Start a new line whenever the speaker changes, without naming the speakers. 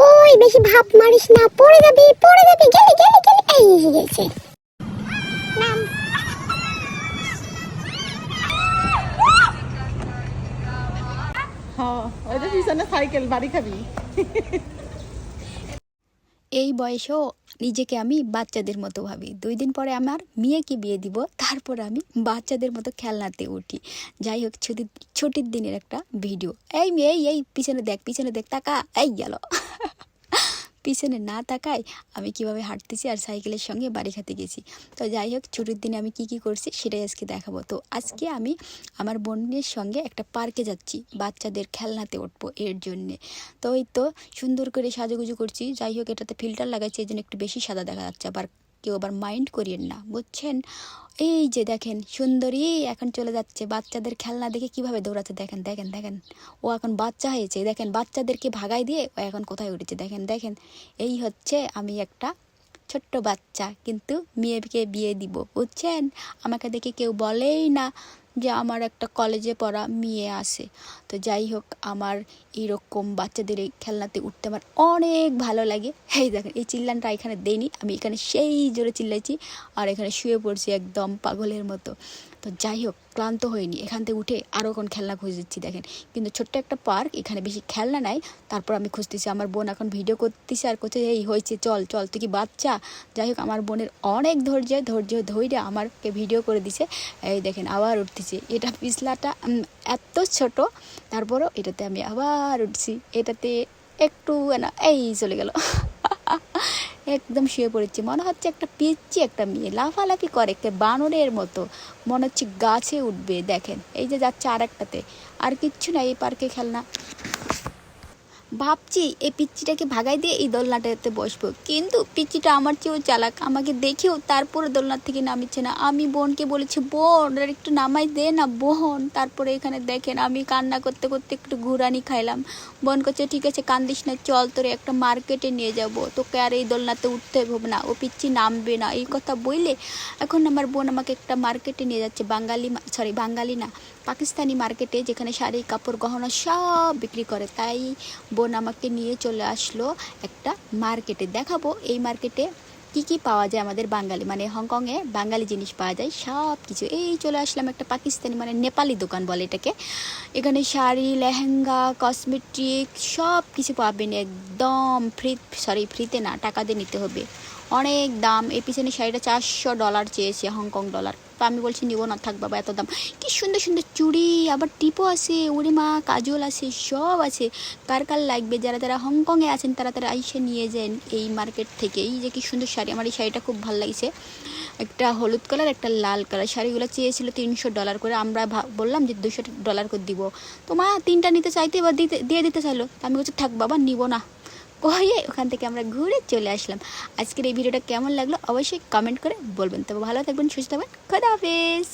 ওই বেশি ভাব মারিস না, পড়ে যাবি গেলে গেলে গেলে এই এসে গেছে। নাম
হ্যাঁ ওই যে পিছনে সাইকেল বাড়ি খাবি।
এই বয়সেও নিজেকে আমি বাচ্চাদের মতো ভাবি। 2 দিন পরে আমার মেয়েকে বিয়ে দিব, তারপর আমি বাচ্চাদের মতো খেলনাতে উঠি। যাই হোক, ছুটির দিনের একটা ভিডিও। এই মেয়ে এই পিছনে দেখ তাকা, এই গেল। পিছনে না তাকায় আমি কিভাবে হাঁটতেছি আর সাইকেলের সঙ্গে বাড়ি খেতে গেছি। তো যাই হোক, ছুটির দিনে আমি কি করছি সেটাই আজকে দেখাবো। তো আজকে আমি আমার বোনের সঙ্গে একটা পার্কে যাচ্ছি, বাচ্চাদের খেলনাতে উঠবো এর জন্যে। তো এই তো সুন্দর করে সাজুগুজু করছি। যাই হোক, এটাতে ফিল্টার লাগাচ্ছি, এই জন্য একটু বেশি সাদা দেখা যাচ্ছে। আবার কেউ আবার মাইন্ড করিয়েন না, বুঝছেন। এই যে দেখেন সুন্দরী এখন চলে যাচ্ছে, বাচ্চাদের খেলনা দেখে কিভাবে দৌড়াচ্ছে দেখেন দেখেন দেখেন। ও এখন বাচ্চা হয়েছে, দেখেন বাচ্চাদেরকে ভাগাই দিয়ে ও এখন কোথায় উঠেছে দেখেন দেখেন। এই হচ্ছে আমি একটা ছোট্ট বাচ্চা, কিন্তু মেয়েকে বিয়ে দিব, বুঝছেন। আমাকে দেখে কেউ বলেই না যে আমার একটা কলেজে পড়া মেয়ে আছে। তো যাই হোক, আমার এইরকম বাচ্চাদের এই খেলনাতে উঠতে আমার অনেক ভালো লাগে। এই দেখেন, এই চিল্লানটা এখানে দেইনি আমি, এখানে সেই জোরে চিল্লাইছি আর এখানে শুয়ে পড়ছি একদম পাগলের মতো। তো যাই হোক, ক্লান্ত হয়নি, এখান থেকে উঠে আরও এখন খেলনা খুঁজেছি দেখেন। কিন্তু ছোট্ট একটা পার্ক, এখানে বেশি খেলনা নাই। তারপর আমি খুঁজতেছি, আমার বোন এখন ভিডিও করতেছে আর করছে এই হয়েছে চল চল, তুই কি বাচ্চা। যাই হোক, আমার বোনের অনেক ধৈর্য ধৈর্য আমারকে ভিডিও করে দিছে। এই দেখেন আবার উঠতেছে, এটা পিছলাটা এত ছোট, তারপরও এটাতে আমি আবার উঠছি। এটাতে একটু না এই চলে গেল। একদম শুয়ে পড়েছি, মনে হচ্ছে একটা পিচ্ছি একটা মেয়ে লাফালাফি করে একটা বানরের মতো, মনে হচ্ছে গাছে উঠবে। দেখেন এই যে যাচ্ছে আর একটাতে, আর কিচ্ছু না এই পার্কে খেলনা। ভাবছি এই পিচ্চিটাকে ভাগাই দিয়ে এই দোলনাটাতে বসবো, কিন্তু পিচ্চিটা আমার চেয়েও চালাক, আমাকে দেখেও তারপরে দোলনার থেকে নামিচ্ছে না। আমি বোনকে বলেছি, বোন আর একটু নামাই দে না বোন। তারপরে এখানে দেখেন আমি কান্না করতে করতে একটু ঘুরানি খাইলাম। বোন করছে ঠিক আছে কান্দিস না, চল তোরে একটা মার্কেটে নিয়ে যাব, তোকে আর এই দোলনাতে উঠতে হবে না, ও পিচ্চি নামবে না। এই কথা বললে এখন আমার বোন আমাকে একটা মার্কেটে নিয়ে যাচ্ছে, বাঙালি না পাকিস্তানি মার্কেটে, যেখানে শাড়ি কাপড় গহনা সব বিক্রি করে। তাই বোন আমাকে নিয়ে চলে আসলো একটা মার্কেটে, দেখাবো এই মার্কেটে কি কি পাওয়া যায় আমাদের বাঙালি, মানে হংকংয়ে বাঙালি জিনিস পাওয়া যায় সব কিছু। এই চলে আসলাম একটা পাকিস্তানি মানে নেপালি দোকান বলে এটাকে। এখানে শাড়ি লেহেঙ্গা কসমেটিক সব কিছু পাবেন একদম ফ্রিতে না, টাকা দিয়ে নিতে হবে, অনেক দাম। এই পিছনে শাড়িটা $400 চেয়েছে, হংকং ডলার। তো আমি বলছি নিব না, থাক বাবা এত দাম। কি সুন্দর সুন্দর চুড়ি, আবার টিপও আছে, ওরে মা কাজল আছে, সব আছে। কার কার লাগবে, যারা যারা হংকংয়ে আছেন তারা তারা আইসে নিয়ে যান এই মার্কেট থেকে। এই যে কি সুন্দর শাড়ি, আমার এই শাড়িটা খুব ভালো লাগছে, একটা হলুদ কালার একটা লাল কালার। শাড়িগুলো চেয়েছিল $300 করে, আমরা বললাম যে $200 করে দিব। তো মা 3টা নিতে চাইতে এবার দিয়ে দিতে চাইলো। তো আমি বলছি থাক বাবা নিব না, কয়ে ওখান থেকে আমরা ঘুরে চলে আসলাম। আজকের এই ভিডিওটা কেমন লাগলো অবশ্যই কমেন্ট করে বলবেন। তবে ভালো থাকবেন, সুস্থ থাকবেন, খোদা হাফেজ।